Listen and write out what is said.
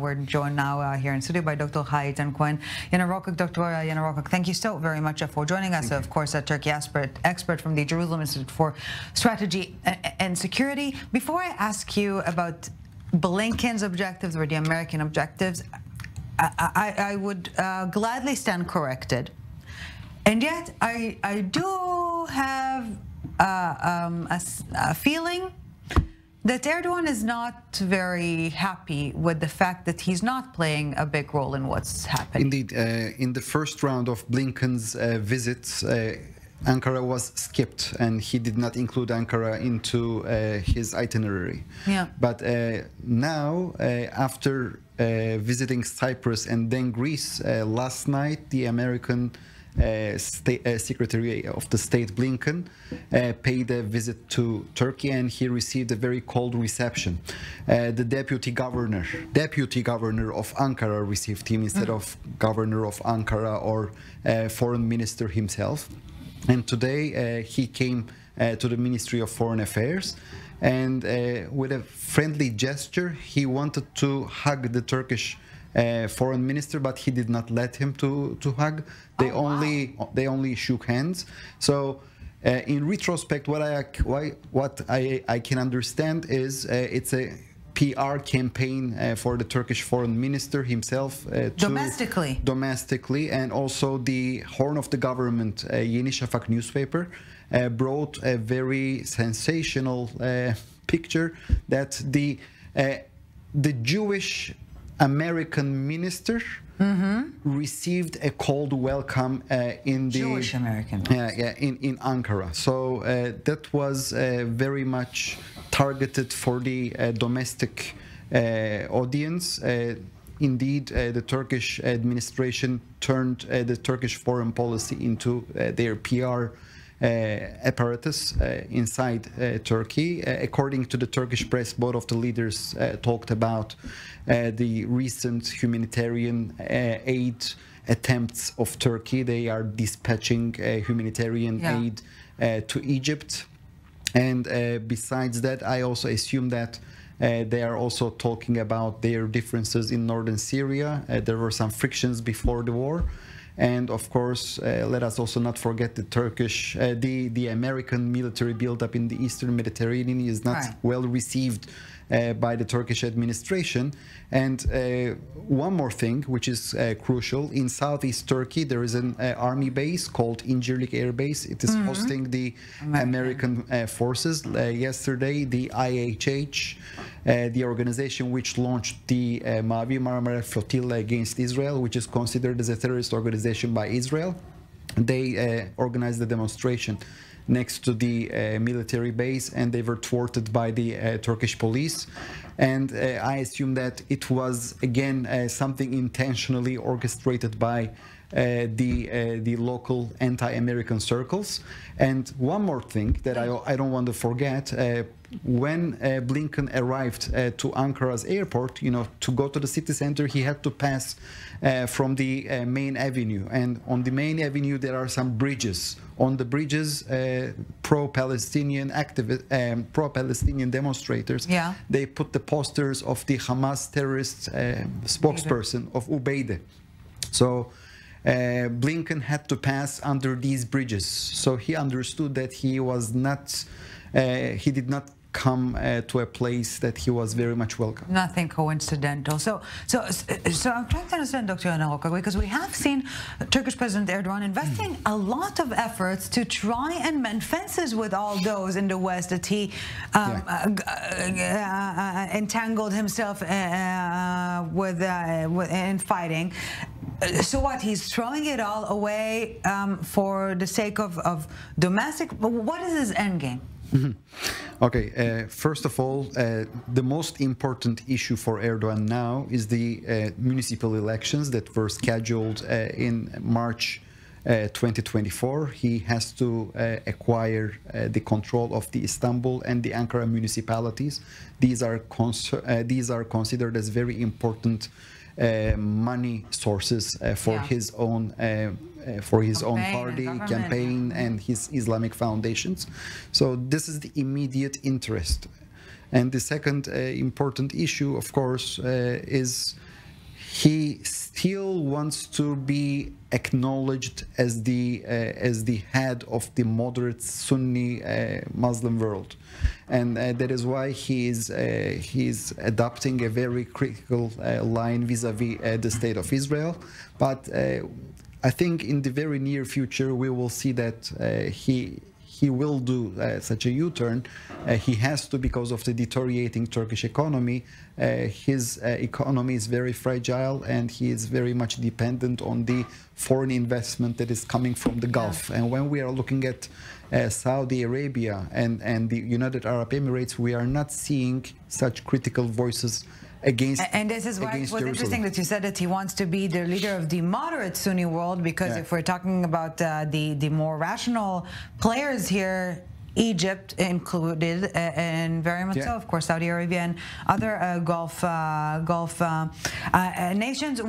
We're joined now here in studio by Dr. Eytan Cohen. Yanarocak, Dr. Yanarocak, thank you so very much for joining us. Of course, a Turkey expert from the Jerusalem Institute for Strategy and Security. Before I ask you about Blinken's objectives or the American objectives, I would gladly stand corrected. And yet, I do have a feeling that Erdogan is not very happy with the fact that he's not playing a big role in what's happening. Indeed, in the first round of Blinken's visits, Ankara was skipped, and he did not include Ankara into his itinerary. Yeah. But now, after visiting Cyprus and then Greece last night, the American Secretary of the State Blinken paid a visit to Turkey, and he received a very cold reception. The deputy governor of Ankara received him instead of governor of Ankara or foreign minister himself. And today he came to the Ministry of Foreign Affairs, and with a friendly gesture he wanted to hug the Turkish foreign minister, but he did not let him to hug. They only shook hands. So in retrospect, what I can understand is it's a PR campaign for the Turkish foreign minister himself domestically, and also the horn of the government, Yeni newspaper, brought a very sensational picture that the Jewish American minister received a cold welcome in the Jewish American in Ankara. So that was very much targeted for the domestic audience. Indeed, the Turkish administration turned the Turkish foreign policy into their PR apparatus inside Turkey. According to the Turkish press, both of the leaders talked about the recent humanitarian aid attempts of Turkey. They are dispatching humanitarian aid to Egypt. And besides that, I also assume that they are also talking about their differences in northern Syria. There were some frictions before the war. And of course, let us also not forget the American military buildup in the Eastern Mediterranean is not well received by the Turkish administration. And one more thing, which is crucial, in southeast Turkey, there is an army base called Incirlik Air Base. It is hosting the American forces. Yesterday, the IHH, the organization which launched the Mavi Marmara Flotilla against Israel, which is considered as a terrorist organization by Israel, they organized a demonstration next to the military base, and they were thwarted by the Turkish police. And I assume that it was again something intentionally orchestrated by the local anti-American circles. And one more thing that I don't want to forget, when Blinken arrived to Ankara's airport, to go to the city center, he had to pass from the main avenue. And on the main avenue, there are some bridges. On the bridges, pro-Palestinian demonstrators, they put the posters of the Hamas terrorist spokesperson of Ubaide. So Blinken had to pass under these bridges. So he understood that he did not come to a place that he was very much welcome. Nothing coincidental. So I'm trying to understand, Dr. Yanarocak, because we have seen Turkish President Erdogan investing a lot of efforts to try and mend fences with all those in the West that he entangled himself with in fighting. So what? He's throwing it all away for the sake of domestic. What is his end game? Okay, first of all, the most important issue for Erdogan now is the municipal elections that were scheduled in March 2024. He has to acquire the control of the Istanbul and the Ankara municipalities. These are considered as very important money sources for his own party campaign and his Islamic foundations. So this is the immediate interest. And the second important issue, of course, is he still wants to be acknowledged as the head of the moderate Sunni Muslim world, and that is why he's adopting a very critical line vis-a-vis the state of Israel. But I think in the very near future we will see that he will do such a U-turn. He has to, because of the deteriorating Turkish economy. His economy is very fragile, and he is very much dependent on the foreign investment that is coming from the Gulf. And when we are looking at Saudi Arabia and the United Arab Emirates, we are not seeing such critical voices against. And this is why it was interesting that you said that he wants to be the leader of the moderate Sunni world, because if we're talking about the more rational players here, Egypt included, and very much so, of course, Saudi Arabia and other Gulf nations.